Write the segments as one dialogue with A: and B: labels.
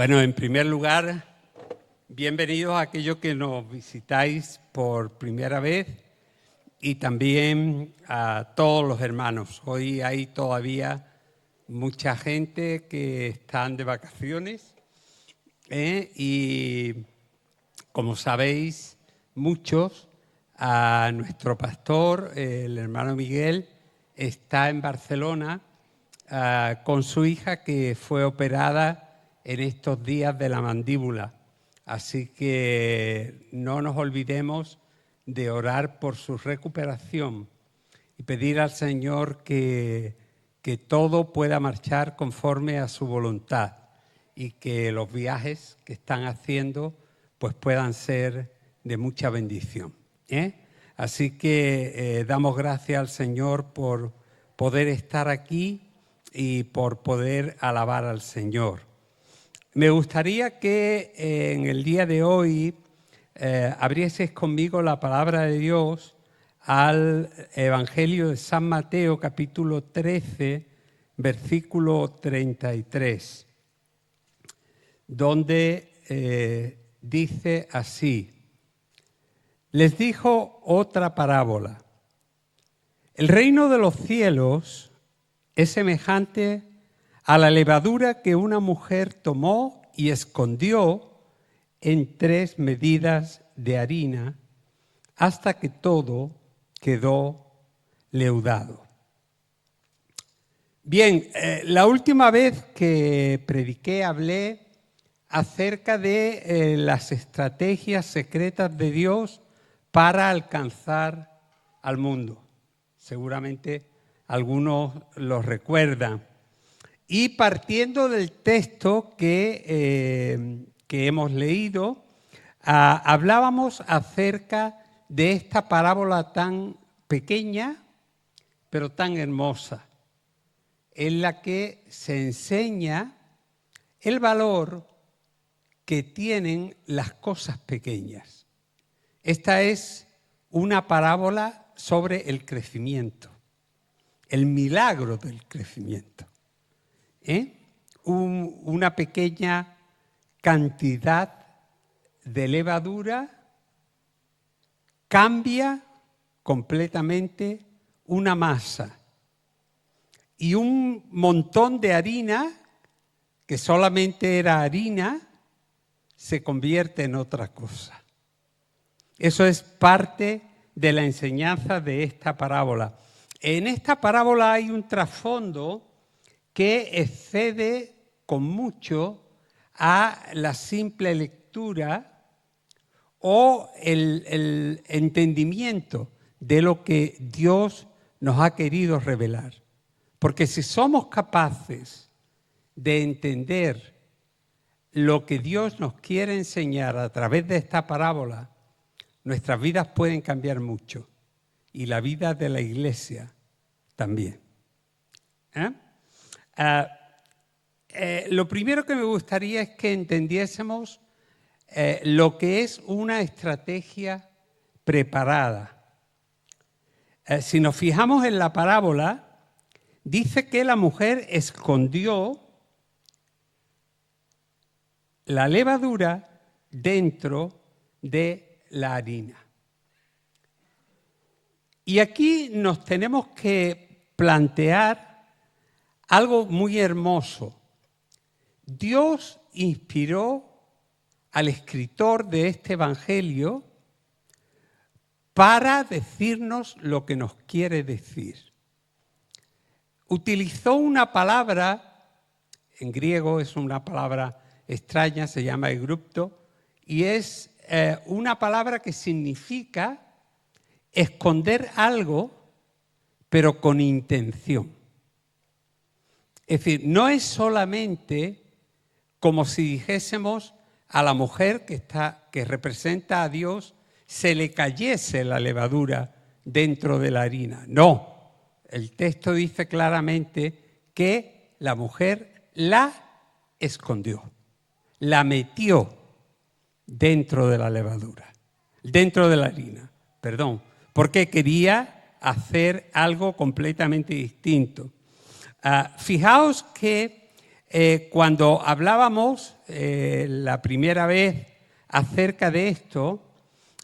A: Bueno, en primer lugar, bienvenidos a aquellos que nos visitáis por primera vez y también a todos los hermanos. Hoy hay todavía mucha gente que están de vacaciones y, como sabéis, muchos, a nuestro pastor, el hermano Miguel, está en Barcelona con su hija que fue operada en estos días de la mandíbula. Así que no nos olvidemos de orar por su recuperación y pedir al Señor que todo pueda marchar conforme a su voluntad y que los viajes que están haciendo pues puedan ser de mucha bendición. Así que damos gracias al Señor por poder estar aquí y por poder alabar al Señor. Me gustaría que en el día de hoy abrieseis conmigo la palabra de Dios al Evangelio de San Mateo, capítulo 13, versículo 33, donde dice así: les dijo otra parábola. El reino de los cielos es semejante a la levadura que una mujer tomó y escondió en 3 medidas de harina hasta que todo quedó leudado. Bien, la última vez que prediqué hablé acerca de las estrategias secretas de Dios para alcanzar al mundo. Seguramente algunos lo recuerdan. Y partiendo del texto que hemos leído, hablábamos acerca de esta parábola tan pequeña, pero tan hermosa, en la que se enseña el valor que tienen las cosas pequeñas. Esta es una parábola sobre el crecimiento, el milagro del crecimiento. Una pequeña cantidad de levadura cambia completamente una masa, y un montón de harina, que solamente era harina, se convierte en otra cosa. Eso es parte de la enseñanza de esta parábola. En esta parábola hay un trasfondo que excede con mucho a la simple lectura o el entendimiento de lo que Dios nos ha querido revelar. Porque si somos capaces de entender lo que Dios nos quiere enseñar a través de esta parábola, nuestras vidas pueden cambiar mucho, y la vida de la Iglesia también. Lo primero que me gustaría es que entendiésemos lo que es una estrategia preparada. Si nos fijamos en la parábola, dice que la mujer escondió la levadura dentro de la harina. Y aquí nos tenemos que plantear algo muy hermoso. Dios inspiró al escritor de este evangelio para decirnos lo que nos quiere decir. Utilizó una palabra, en griego es una palabra extraña, se llama egrupto, y es una palabra que significa esconder algo, pero con intención. Es decir, no es solamente como si dijésemos a la mujer que representa a Dios, se le cayese la levadura dentro de la harina. No, el texto dice claramente que la mujer la escondió, la metió dentro de la levadura, dentro de la harina, perdón, porque quería hacer algo completamente distinto. Fijaos que cuando hablábamos la primera vez acerca de esto,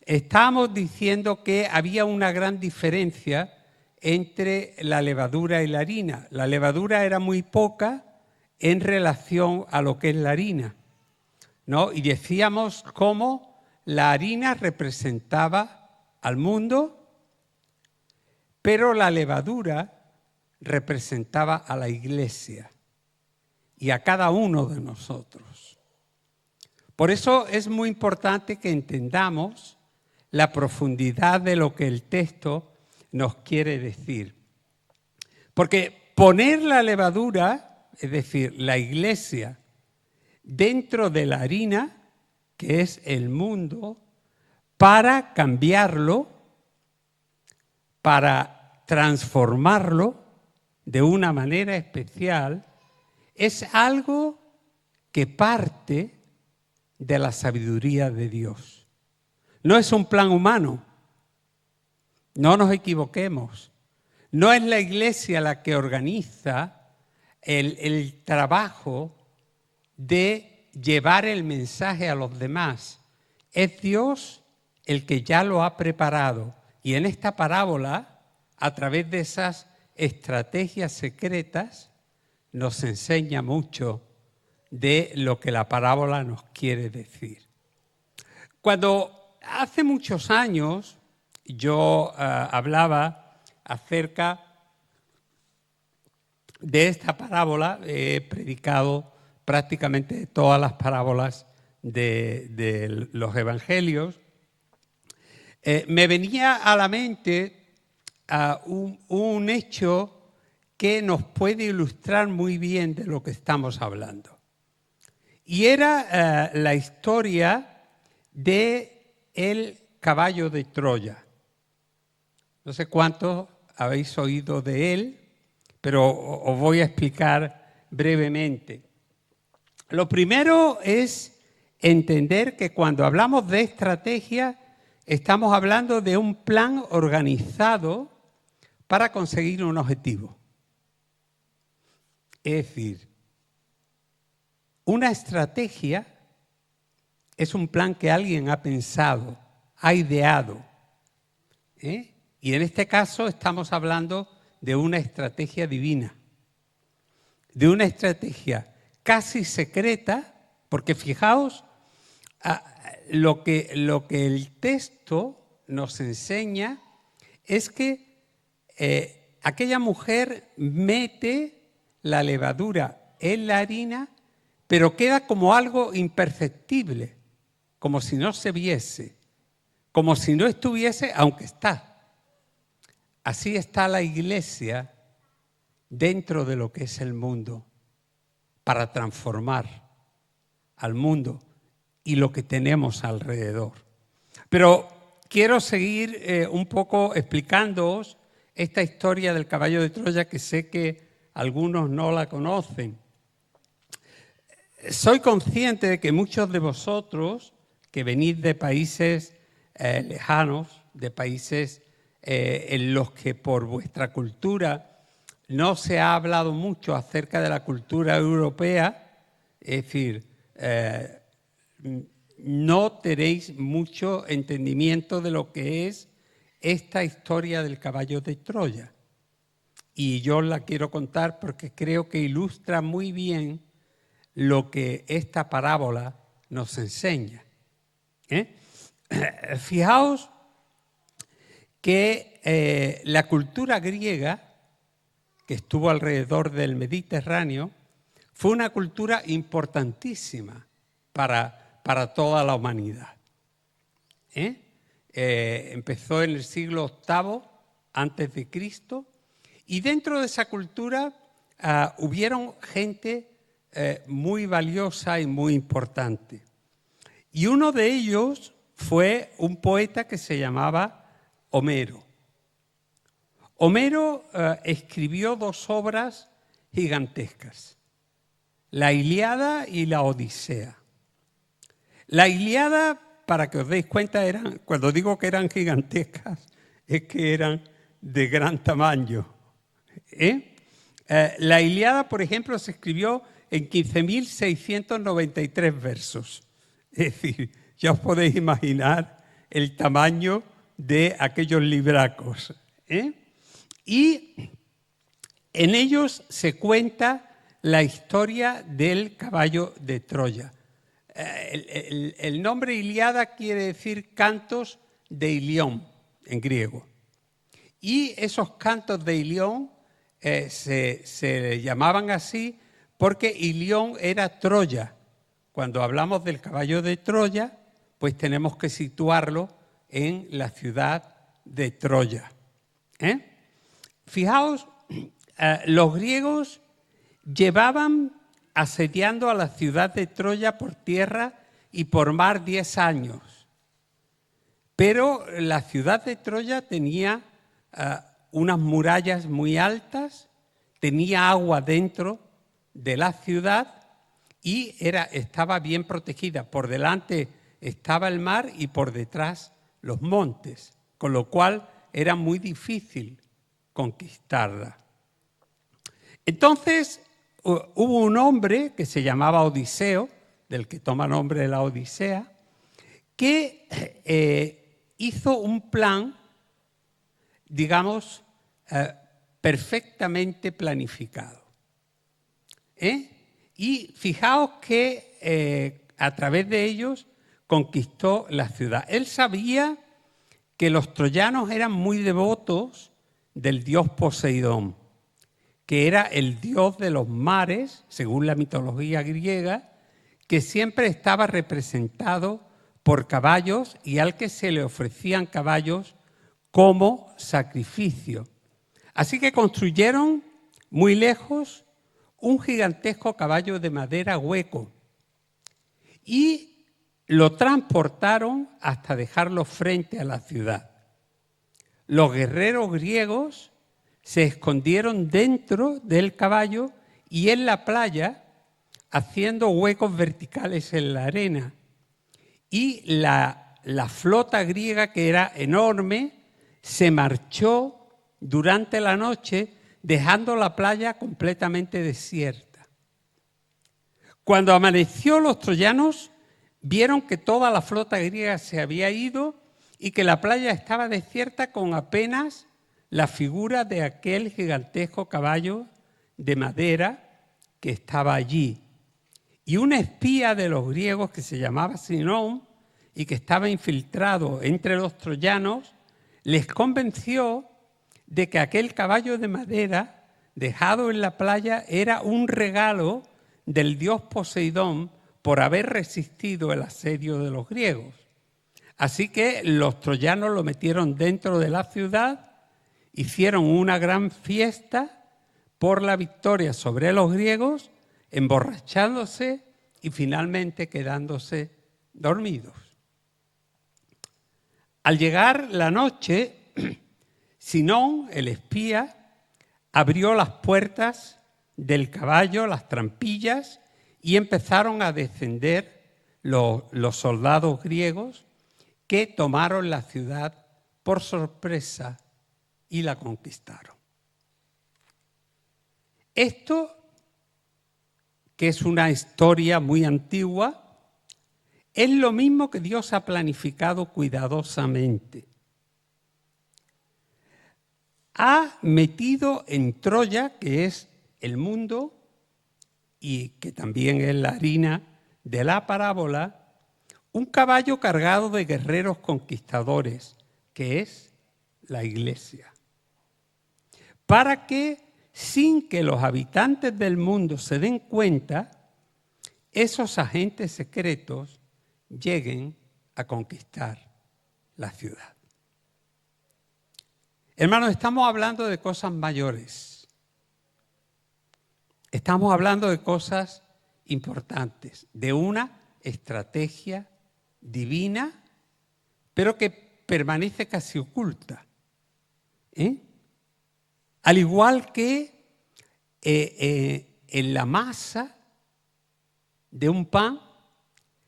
A: estábamos diciendo que había una gran diferencia entre la levadura y la harina. La levadura era muy poca en relación a lo que es la harina, ¿no? Y decíamos cómo la harina representaba al mundo, pero la levadura representaba a la Iglesia y a cada uno de nosotros. Por eso es muy importante que entendamos la profundidad de lo que el texto nos quiere decir. Porque poner la levadura, es decir, la Iglesia, dentro de la harina, que es el mundo, para cambiarlo, para transformarlo de una manera especial, es algo que parte de la sabiduría de Dios. No es un plan humano. No nos equivoquemos. No es la Iglesia la que organiza el trabajo de llevar el mensaje a los demás. Es Dios el que ya lo ha preparado. Y en esta parábola, a través de esas estrategias secretas, nos enseña mucho de lo que la parábola nos quiere decir. Cuando hace muchos años yo hablaba acerca de esta parábola, he predicado prácticamente todas las parábolas de los evangelios, me venía a la mente un hecho que nos puede ilustrar muy bien de lo que estamos hablando. Y era la historia del caballo de Troya. No sé cuántos habéis oído de él, pero os voy a explicar brevemente. Lo primero es entender que cuando hablamos de estrategia, estamos hablando de un plan organizado para conseguir un objetivo. Es decir, una estrategia es un plan que alguien ha pensado, ha ideado. Y en este caso estamos hablando de una estrategia divina, de una estrategia casi secreta, porque fijaos, lo que el texto nos enseña es que aquella mujer mete la levadura en la harina, pero queda como algo imperceptible, como si no se viese, como si no estuviese, aunque está. Así está la Iglesia dentro de lo que es el mundo, para transformar al mundo y lo que tenemos alrededor. Pero quiero seguir un poco explicándoos esta historia del caballo de Troya, que sé que algunos no la conocen. Soy consciente de que muchos de vosotros que venís de países lejanos, de países en los que por vuestra cultura no se ha hablado mucho acerca de la cultura europea, es decir, no tenéis mucho entendimiento de lo que es esta historia del caballo de Troya. Y yo la quiero contar porque creo que ilustra muy bien lo que esta parábola nos enseña. Fijaos que la cultura griega, que estuvo alrededor del Mediterráneo, fue una cultura importantísima para toda la humanidad. Empezó en el siglo VIII antes de Cristo, y dentro de esa cultura hubieron gente muy valiosa y muy importante. Y uno de ellos fue un poeta que se llamaba Homero. Homero escribió dos obras gigantescas, la Ilíada y la Odisea. La Ilíada, para que os deis cuenta, cuando digo que eran gigantescas, es que eran de gran tamaño. La Ilíada, por ejemplo, se escribió en 15.693 versos. Es decir, ya os podéis imaginar el tamaño de aquellos libracos, ¿eh? Y en ellos se cuenta la historia del caballo de Troya. El nombre Ilíada quiere decir cantos de Ilión en griego. Y esos cantos de Ilión se llamaban así porque Ilión era Troya. Cuando hablamos del caballo de Troya, pues tenemos que situarlo en la ciudad de Troya. Fijaos, los griegos llevaban asediando a la ciudad de Troya por tierra y por mar 10 años. Pero la ciudad de Troya tenía unas murallas muy altas, tenía agua dentro de la ciudad y estaba bien protegida. Por delante estaba el mar y por detrás los montes, con lo cual era muy difícil conquistarla. Entonces hubo un hombre que se llamaba Odiseo, del que toma nombre la Odisea, que hizo un plan, digamos, perfectamente planificado. Y fijaos que a través de ellos conquistó la ciudad. Él sabía que los troyanos eran muy devotos del dios Poseidón, que era el dios de los mares, según la mitología griega, que siempre estaba representado por caballos y al que se le ofrecían caballos como sacrificio. Así que construyeron muy lejos un gigantesco caballo de madera hueco y lo transportaron hasta dejarlo frente a la ciudad. Los guerreros griegos se escondieron dentro del caballo y en la playa, haciendo huecos verticales en la arena. Y la flota griega, que era enorme, se marchó durante la noche, dejando la playa completamente desierta. Cuando amaneció, los troyanos vieron que toda la flota griega se había ido y que la playa estaba desierta con apenas la figura de aquel gigantesco caballo de madera que estaba allí. Y un espía de los griegos que se llamaba Sinón y que estaba infiltrado entre los troyanos, les convenció de que aquel caballo de madera dejado en la playa era un regalo del dios Poseidón por haber resistido el asedio de los griegos. Así que los troyanos lo metieron dentro de la ciudad, hicieron una gran fiesta por la victoria sobre los griegos, emborrachándose y finalmente quedándose dormidos. Al llegar la noche, Sinón, el espía, abrió las puertas del caballo, las trampillas, y empezaron a descender los soldados griegos que tomaron la ciudad por sorpresa y la conquistaron. Esto, que es una historia muy antigua, es lo mismo que Dios ha planificado cuidadosamente. Ha metido en Troya, que es el mundo y que también es la harina de la parábola, un caballo cargado de guerreros conquistadores, que es la Iglesia, para que, sin que los habitantes del mundo se den cuenta, esos agentes secretos lleguen a conquistar la ciudad. Hermanos, estamos hablando de cosas mayores. Estamos hablando de cosas importantes, de una estrategia divina, pero que permanece casi oculta. Al igual que en la masa de un pan,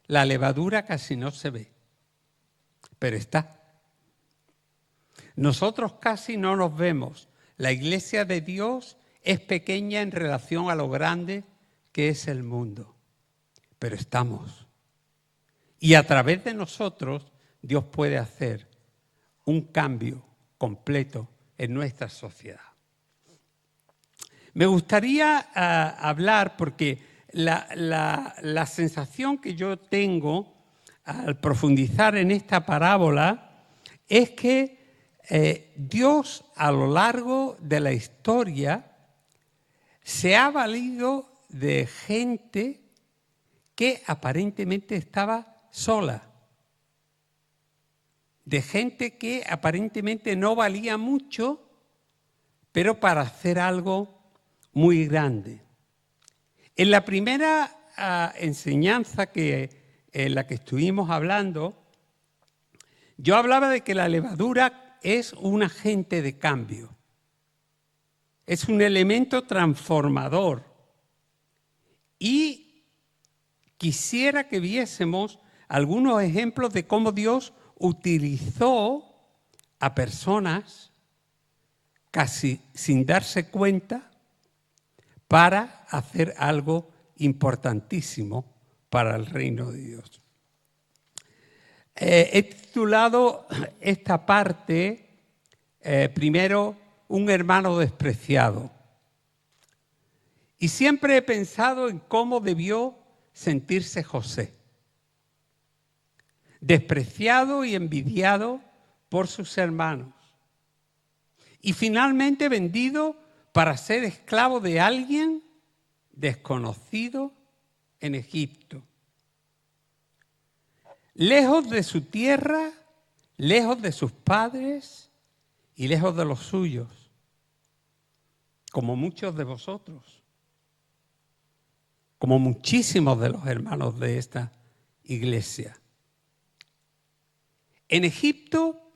A: la levadura casi no se ve, pero está. Nosotros casi no nos vemos. La Iglesia de Dios es pequeña en relación a lo grande qué es el mundo, pero estamos. Y a través de nosotros, Dios puede hacer un cambio completo en nuestra sociedad. Me gustaría hablar porque la sensación que yo tengo al profundizar en esta parábola es que Dios a lo largo de la historia se ha valido de gente que aparentemente estaba sola, de gente que aparentemente no valía mucho, pero para hacer algo muy grande. En la primera enseñanza en la que estuvimos hablando, yo hablaba de que la levadura es un agente de cambio, es un elemento transformador. Y quisiera que viésemos algunos ejemplos de cómo Dios utilizó a personas casi sin darse cuenta para hacer algo importantísimo para el reino de Dios. He titulado esta parte, primero, un hermano despreciado. Y siempre he pensado en cómo debió sentirse José. Despreciado y envidiado por sus hermanos. Y finalmente vendido para ser esclavo de alguien desconocido en Egipto. Lejos de su tierra, lejos de sus padres y lejos de los suyos, como muchos de vosotros, como muchísimos de los hermanos de esta iglesia. En Egipto,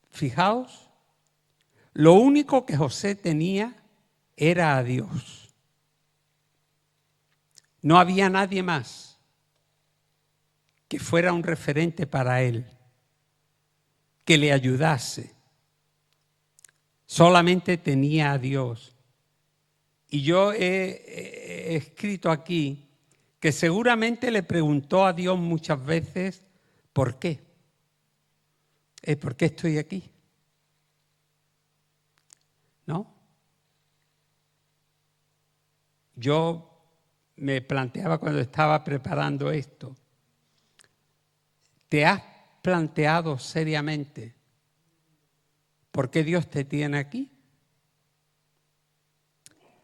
A: fijaos, lo único que José tenía era a Dios. No había nadie más que fuera un referente para él, que le ayudase. Solamente tenía a Dios. Y yo he escrito aquí que seguramente le preguntó a Dios muchas veces, ¿por qué? ¿Por qué estoy aquí? ¿No? Yo me planteaba cuando estaba preparando esto, ¿te has planteado seriamente por qué Dios te tiene aquí?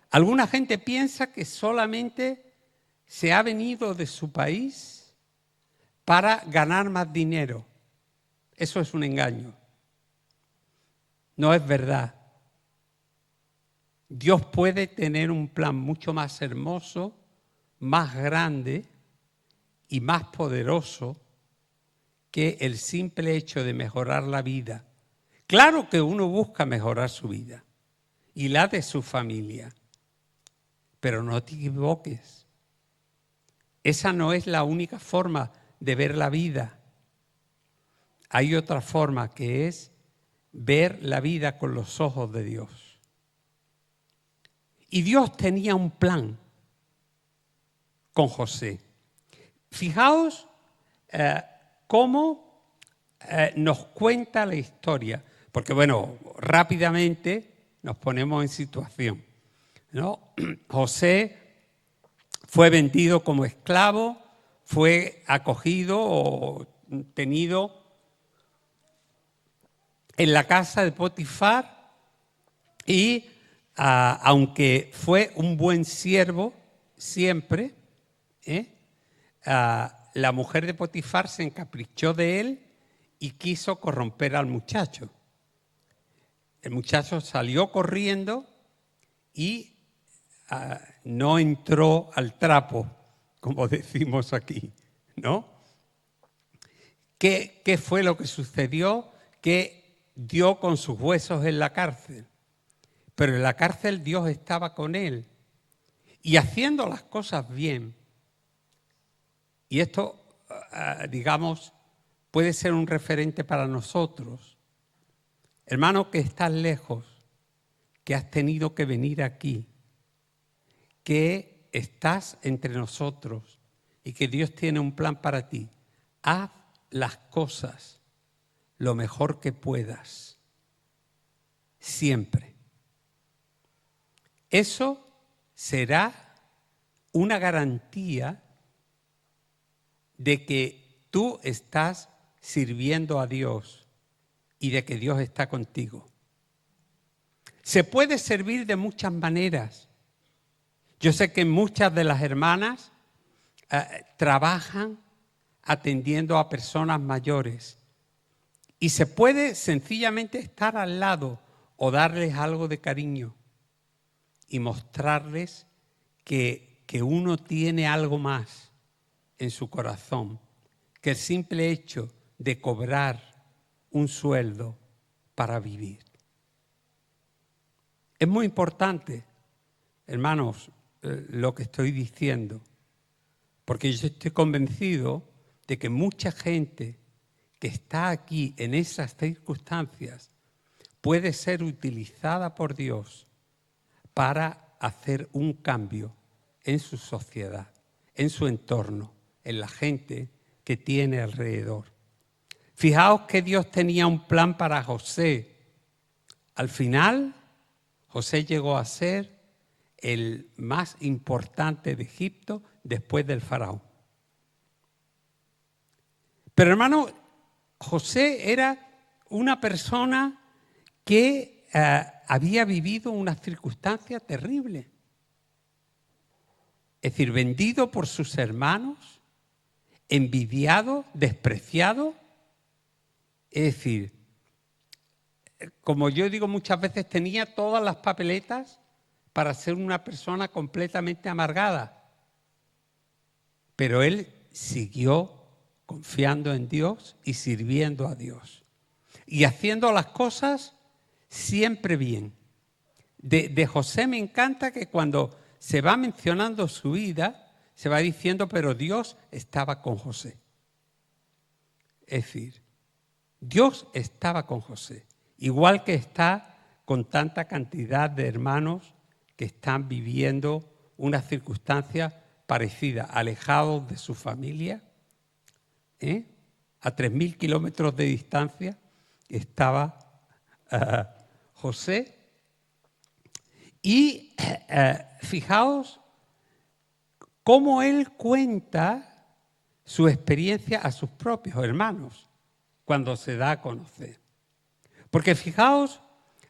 A: Alguna gente piensa que solamente se ha venido de su país para ganar más dinero. Eso es un engaño. No es verdad. Dios puede tener un plan mucho más hermoso, más grande y más poderoso que el simple hecho de mejorar la vida. Claro que uno busca mejorar su vida y la de su familia, pero no te equivoques. Esa no es la única forma de ver la vida. Hay otra forma que es ver la vida con los ojos de Dios. Y Dios tenía un plan con José. Fijaos cómo nos cuenta la historia, porque bueno, rápidamente nos ponemos en situación, ¿no? José fue vendido como esclavo, fue acogido o tenido en la casa de Potifar y aunque fue un buen siervo siempre, la mujer de Potifar se encaprichó de él y quiso corromper al muchacho. El muchacho salió corriendo y no entró al trapo, como decimos aquí, ¿no? ¿Qué fue lo que sucedió? Que dio con sus huesos en la cárcel. Pero en la cárcel Dios estaba con él y haciendo las cosas bien. Y esto, digamos, puede ser un referente para nosotros. Hermano, que estás lejos, que has tenido que venir aquí, que estás entre nosotros y que Dios tiene un plan para ti, haz las cosas lo mejor que puedas, siempre. Eso será una garantía de que tú estás sirviendo a Dios y de que Dios está contigo. Se puede servir de muchas maneras. Yo sé que muchas de las hermanas trabajan atendiendo a personas mayores y se puede sencillamente estar al lado o darles algo de cariño y mostrarles que uno tiene algo más en su corazón que el simple hecho de cobrar un sueldo para vivir. Es muy importante, hermanos, lo que estoy diciendo, porque yo estoy convencido de que mucha gente que está aquí en esas circunstancias puede ser utilizada por Dios para hacer un cambio en su sociedad, en su entorno, en la gente que tiene alrededor. Fijaos que Dios tenía un plan para José. Al final, José llegó a ser el más importante de Egipto después del faraón. Pero hermano, José era una persona que había vivido una circunstancia terrible. Es decir, vendido por sus hermanos, envidiado, despreciado. Es decir, como yo digo muchas veces, tenía todas las papeletas para ser una persona completamente amargada. Pero él siguió confiando en Dios y sirviendo a Dios. Y haciendo las cosas siempre bien. De José me encanta que cuando se va mencionando su vida, se va diciendo, pero Dios estaba con José. Es decir, Dios estaba con José, igual que está con tanta cantidad de hermanos que están viviendo una circunstancia parecida, alejados de su familia, a 3.000 kilómetros de distancia estaba José. Y fijaos cómo él cuenta su experiencia a sus propios hermanos cuando se da a conocer. Porque fijaos,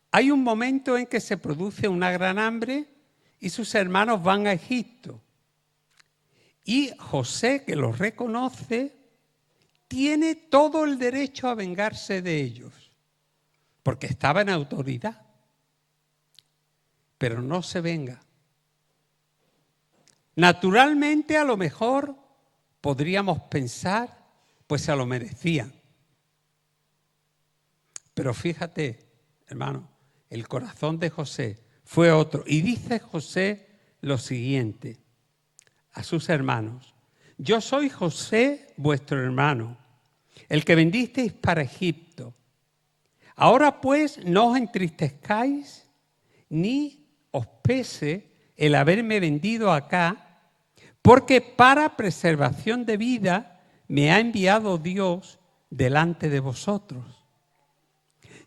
A: hay un momento en que se produce una gran hambre y sus hermanos van a Egipto. Y José, que los reconoce, tiene todo el derecho a vengarse de ellos, porque estaba en autoridad. Pero no se venga. Naturalmente, a lo mejor podríamos pensar, pues se lo merecían. Pero fíjate, hermano, el corazón de José fue otro. Y dice José lo siguiente a sus hermanos: yo soy José, vuestro hermano, el que vendisteis para Egipto. Ahora pues no os entristezcáis ni os pese el haberme vendido acá, porque para preservación de vida me ha enviado Dios delante de vosotros.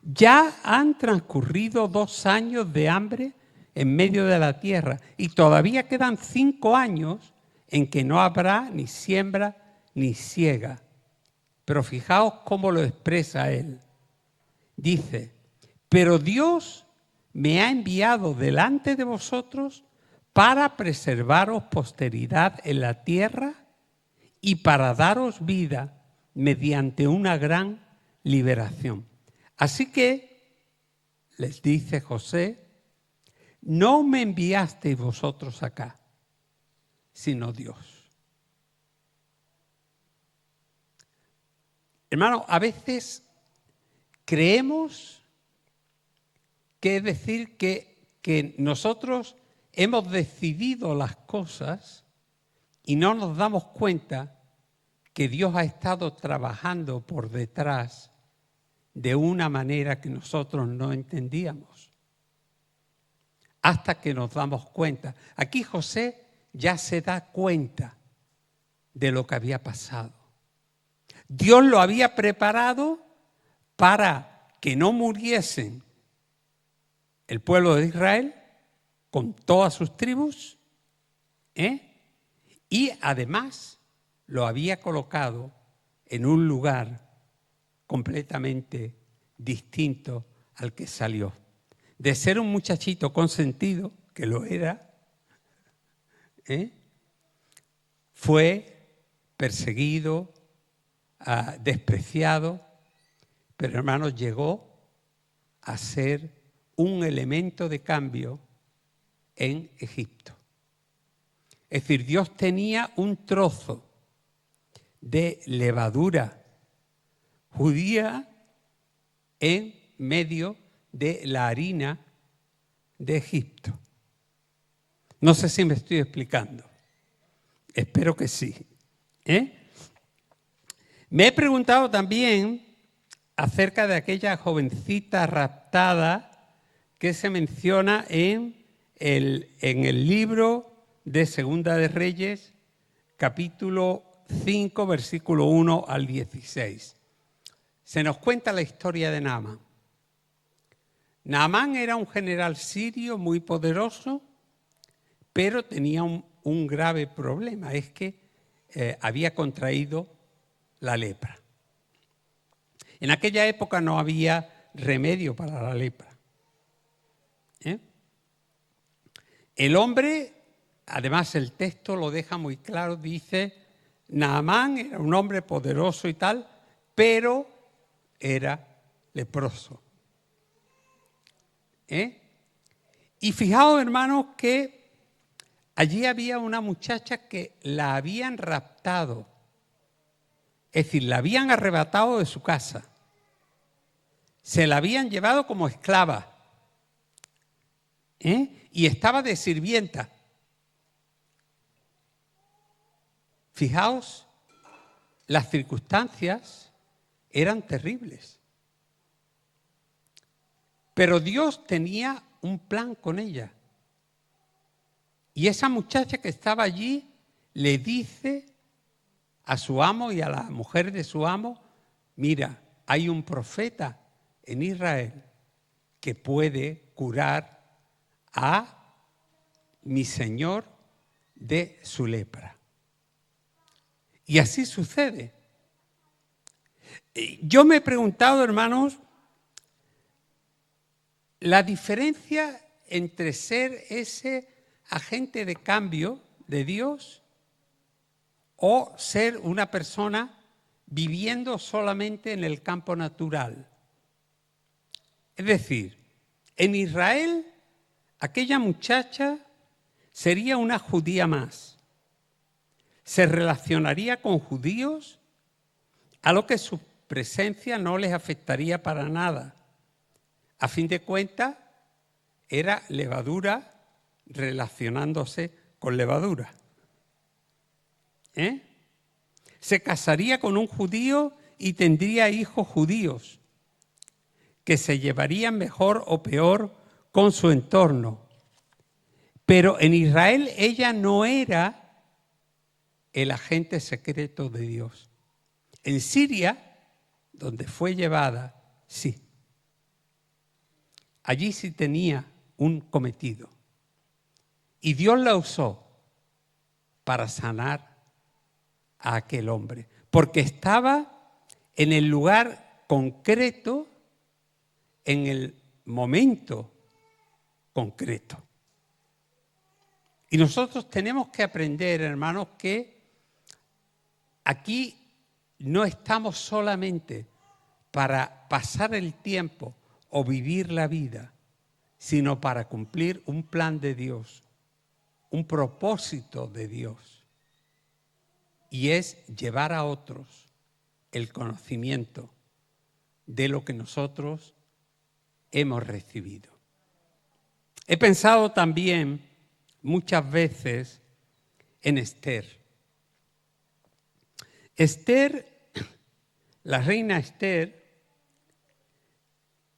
A: Ya han transcurrido 2 años de hambre en medio de la tierra y todavía quedan 5 años en que no habrá ni siembra ni siega. Pero fijaos cómo lo expresa él. Dice, pero Dios me ha enviado delante de vosotros para preservaros posteridad en la tierra y para daros vida mediante una gran liberación. Así que, les dice José, no me enviasteis vosotros acá, sino Dios. Hermano, a veces creemos que es decir que nosotros hemos decidido las cosas y no nos damos cuenta que Dios ha estado trabajando por detrás de una manera que nosotros no entendíamos. Hasta que nos damos cuenta. Aquí José ya se da cuenta de lo que había pasado. Dios lo había preparado para que no muriesen el pueblo de Israel con todas sus tribus, y además lo había colocado en un lugar completamente distinto al que salió. De ser un muchachito consentido, que lo era, fue perseguido, despreciado, pero hermanos, llegó a ser un elemento de cambio en Egipto. Es decir, Dios tenía un trozo de levadura judía en medio de la harina de Egipto. No sé si me estoy explicando. Espero que sí. Me he preguntado también acerca de aquella jovencita raptada que se menciona en el libro de Segunda de Reyes, capítulo 5, versículo 1 al 16. Se nos cuenta la historia de Naamán. Naamán era un general sirio muy poderoso, pero tenía un grave problema, es que había contraído la lepra. En aquella época no había remedio para la lepra. El hombre, además el texto lo deja muy claro, dice, Naamán era un hombre poderoso y tal, pero era leproso. Y fijaos, hermanos, que allí había una muchacha que la habían raptado, es decir, la habían arrebatado de su casa, se la habían llevado como esclava, y estaba de sirvienta. Fijaos, las circunstancias eran terribles. Pero Dios tenía un plan con ella. Y esa muchacha que estaba allí le dice a su amo y a la mujer de su amo, mira, hay un profeta en Israel que puede curar a mi señor de su lepra. Y así sucede. Yo me he preguntado, hermanos, la diferencia entre ser ese agente de cambio de Dios o ser una persona viviendo solamente en el campo natural. Es decir, en Israel, aquella muchacha sería una judía más. Se relacionaría con judíos, a lo que su presencia no les afectaría para nada. A fin de cuentas, era levadura relacionándose con levadura. Se casaría con un judío y tendría hijos judíos que se llevarían mejor o peor con su entorno. Pero en Israel ella no era el agente secreto de Dios. En Siria, donde fue llevada, sí. Allí sí tenía un cometido. Y Dios la usó para sanar a aquel hombre, porque estaba en el lugar concreto, en el momento concreto. Y nosotros tenemos que aprender, hermanos, que aquí no estamos solamente para pasar el tiempo o vivir la vida, sino para cumplir un plan de Dios, un propósito de Dios. Y es llevar a otros el conocimiento de lo que nosotros hemos recibido. He pensado también muchas veces en Esther. Esther, la reina Esther,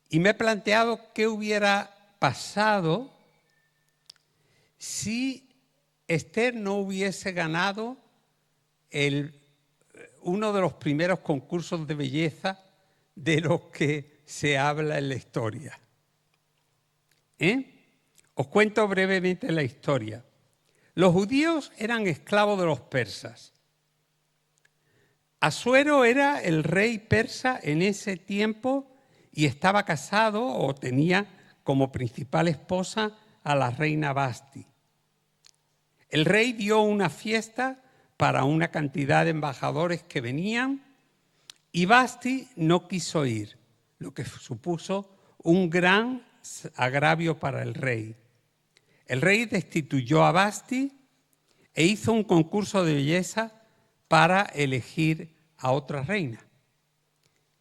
A: y me he planteado qué hubiera pasado si Esther no hubiese ganado uno de los primeros concursos de belleza de los que se habla en la historia. Os cuento brevemente la historia. Los judíos eran esclavos de los persas. Asuero era el rey persa en ese tiempo y estaba casado o tenía como principal esposa a la reina Vasti. El rey dio una fiesta para una cantidad de embajadores que venían y Vasti no quiso ir, lo que supuso un gran agravio para el rey. El rey destituyó a Vasti e hizo un concurso de belleza para elegir a otra reina.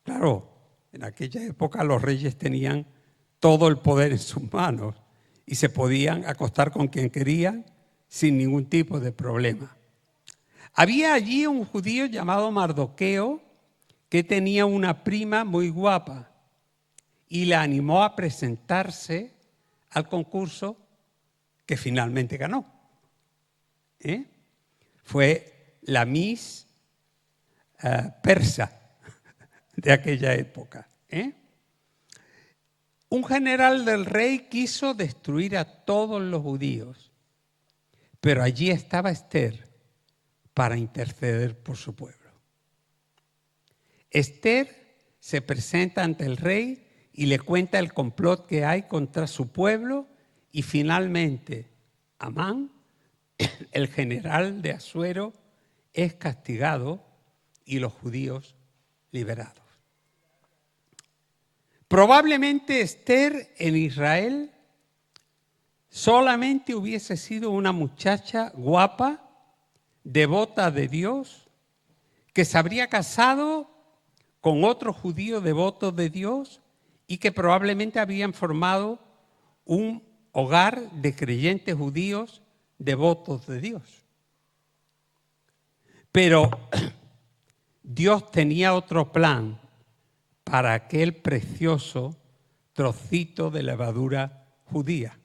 A: Claro, en aquella época los reyes tenían todo el poder en sus manos y se podían acostar con quien querían sin ningún tipo de problema. Había allí un judío llamado Mardoqueo que tenía una prima muy guapa y la animó a presentarse al concurso que finalmente ganó. Fue la Miss persa de aquella época. Un general del rey quiso destruir a todos los judíos, pero allí estaba Esther para interceder por su pueblo. Esther se presenta ante el rey y le cuenta el complot que hay contra su pueblo y finalmente Amán, el general de Asuero, es castigado y los judíos liberados. Probablemente Esther en Israel solamente hubiese sido una muchacha guapa, devota de Dios, que se habría casado con otro judío devoto de Dios y que probablemente habrían formado un hogar de creyentes judíos devotos de Dios. Pero Dios tenía otro plan para aquel precioso trocito de levadura judía.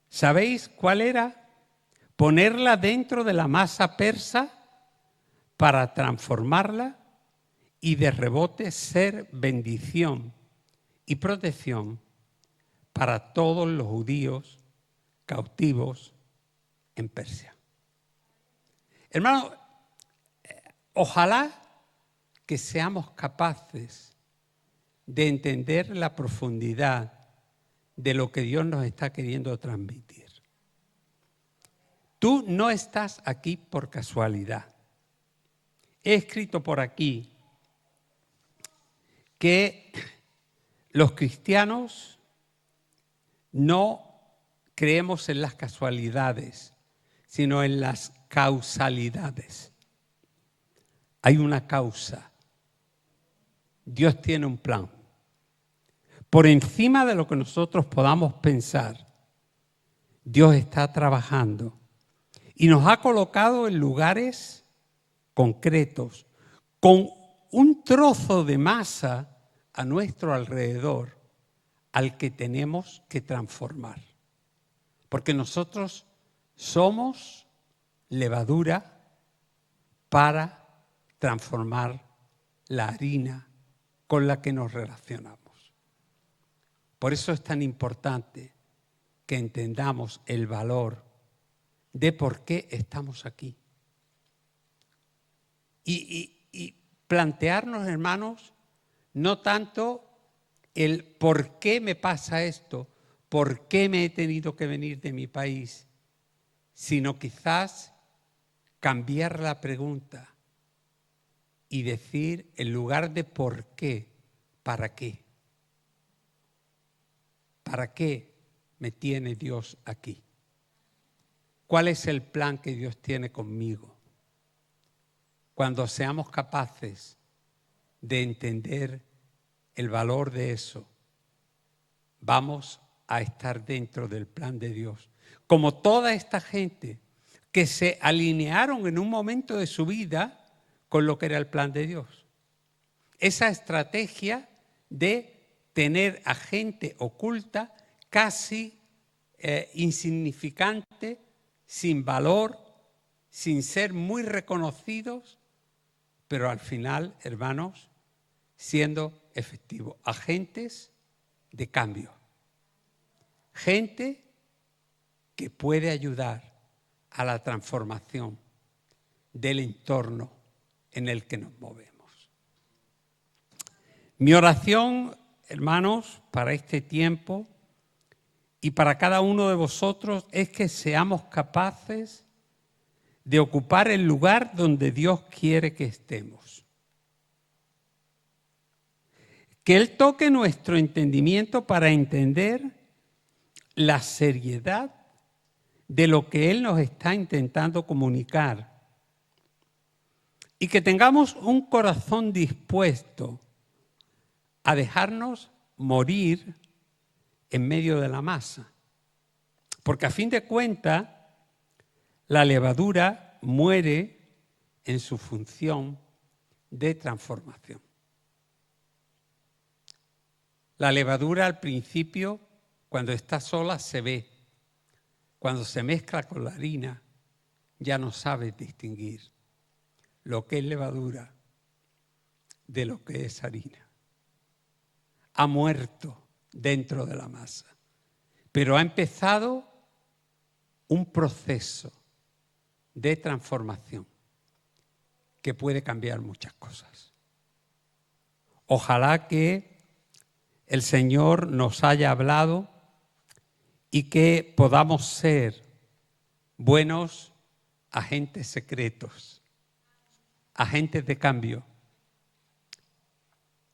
A: ¿Sabéis cuál era? Ponerla dentro de la masa persa para transformarla y de rebote ser bendición y protección para todos los judíos cautivos en Persia. Hermano, ojalá que seamos capaces de entender la profundidad de lo que Dios nos está queriendo transmitir. Tú no estás aquí por casualidad. He escrito por aquí que los cristianos no creemos en las casualidades, sino en las causalidades. Hay una causa. Dios tiene un plan. Por encima de lo que nosotros podamos pensar, Dios está trabajando y nos ha colocado en lugares concretos, con un trozo de masa a nuestro alrededor al que tenemos que transformar. Porque nosotros somos levadura para transformar la harina con la que nos relacionamos. Por eso es tan importante que entendamos el valor de por qué estamos aquí. Y plantearnos, hermanos, no tanto el por qué me pasa esto, por qué me he tenido que venir de mi país, sino quizás cambiar la pregunta y decir, en lugar de por qué, ¿para qué? ¿Para qué me tiene Dios aquí? ¿Cuál es el plan que Dios tiene conmigo? Cuando seamos capaces de entender el valor de eso, vamos a estar dentro del plan de Dios. Como toda esta gente que se alinearon en un momento de su vida con lo que era el plan de Dios. Esa estrategia de tener a gente oculta casi insignificantes, sin valor, sin ser muy reconocidos, pero al final, hermanos, siendo efectivos, agentes de cambio. Gente que puede ayudar a la transformación del entorno en el que nos movemos. Mi oración, hermanos, para este tiempo y para cada uno de vosotros es que seamos capaces de ocupar el lugar donde Dios quiere que estemos. Que Él toque nuestro entendimiento para entender la seriedad de lo que Él nos está intentando comunicar. Y que tengamos un corazón dispuesto a dejarnos morir en medio de la masa. Porque a fin de cuentas, la levadura muere en su función de transformación. La levadura al principio, cuando está sola, se ve. Cuando se mezcla con la harina, ya no sabe distinguir lo que es levadura de lo que es harina. Ha muerto dentro de la masa, pero ha empezado un proceso de transformación que puede cambiar muchas cosas. Ojalá que el Señor nos haya hablado y que podamos ser buenos agentes secretos, agentes de cambio,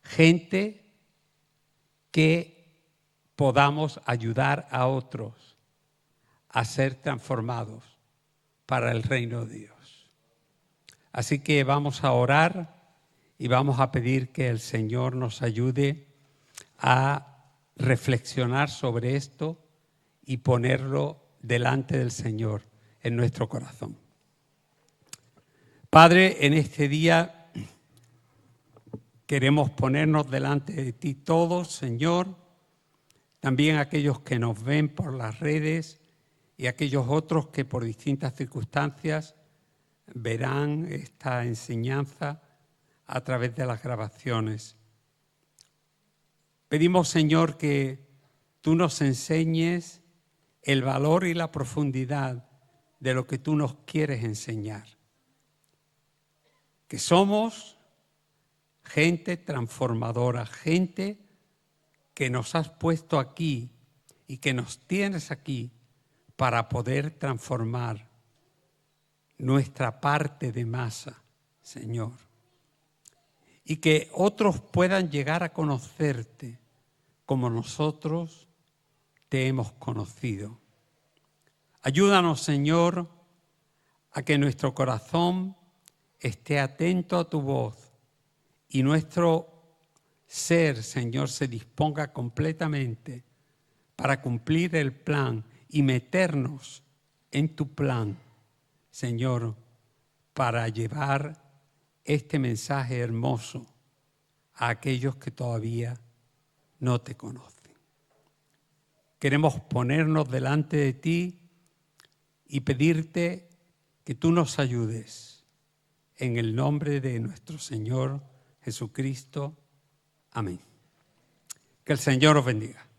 A: gente que podamos ayudar a otros a ser transformados para el reino de Dios. Así que vamos a orar y vamos a pedir que el Señor nos ayude a reflexionar sobre esto y ponerlo delante del Señor en nuestro corazón. Padre, en este día queremos ponernos delante de ti todos, Señor, también aquellos que nos ven por las redes y aquellos otros que por distintas circunstancias verán esta enseñanza a través de las grabaciones. Pedimos, Señor, que tú nos enseñes el valor y la profundidad de lo que tú nos quieres enseñar. Que somos gente transformadora, gente que nos has puesto aquí y que nos tienes aquí para poder transformar nuestra parte de masa, Señor. Y que otros puedan llegar a conocerte como nosotros te hemos conocido. Ayúdanos, Señor, a que nuestro corazón esté atento a tu voz y nuestro ser, Señor, se disponga completamente para cumplir el plan y meternos en tu plan, Señor, para llevar este mensaje hermoso a aquellos que todavía no te conocen. Queremos ponernos delante de ti y pedirte que tú nos ayudes en el nombre de nuestro Señor Jesucristo. Amén. Que el Señor os bendiga.